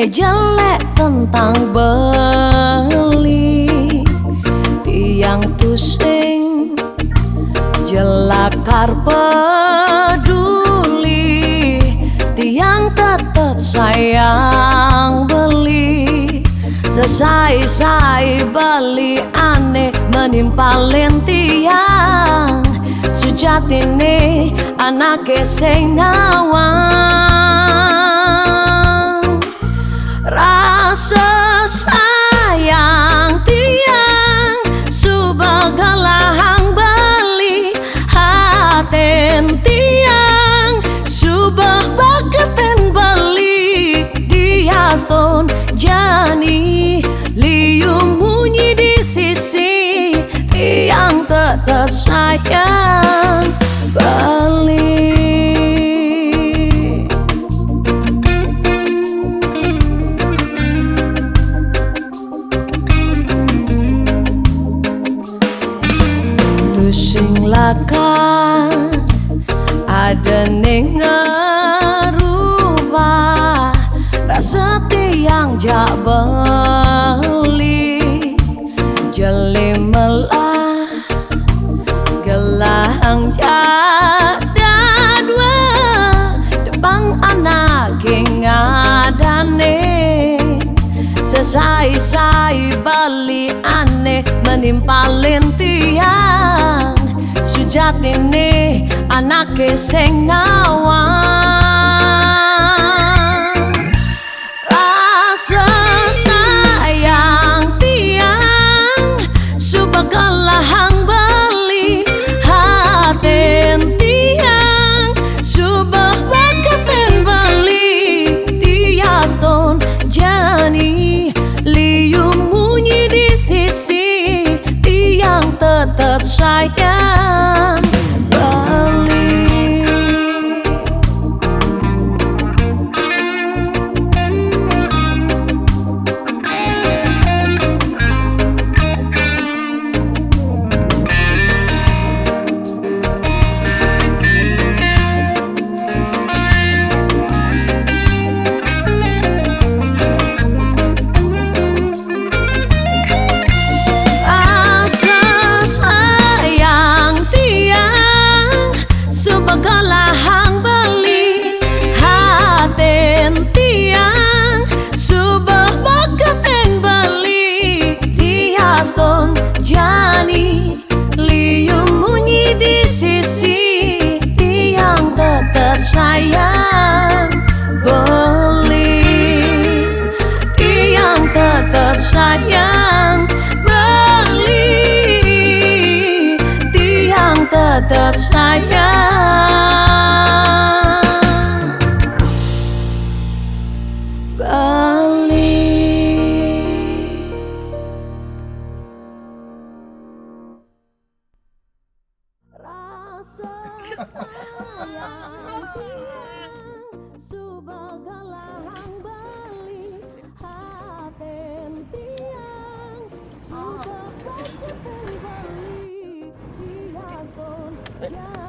Jelek tentang beli tiang tusing jelakar peduli tiang tetep sayang beli sesai-sai beli aneh menimpalin tiang sujatine anake sing ngawang rasa sayang tiang subagalang bali haten tiang subah bageten bali diaston jani liung munyi di sisi tiang tetap sayang bali. Sing lakan ada ning ngerubah rasa tiang jak beli jeli melah gelang jada dua debang anak ngadane sesai-sai bali aneh menimpalin tiang sujatine anake sing ngawang rasa sayang tiang subagalang bali haten tiang subah bakaten bali diaston jani liung munyi di sisi tiang tetap sayang bali. Sayang tiang subagalang bali haten tiang subah bakaten bali diaston jani liung munyi di sisi tiang tetap sayang bali tiang tetap sayang tetap sayang bali. Rasa sayang tiang subagalang bali haten tiang subah bakaten bali. Yeah.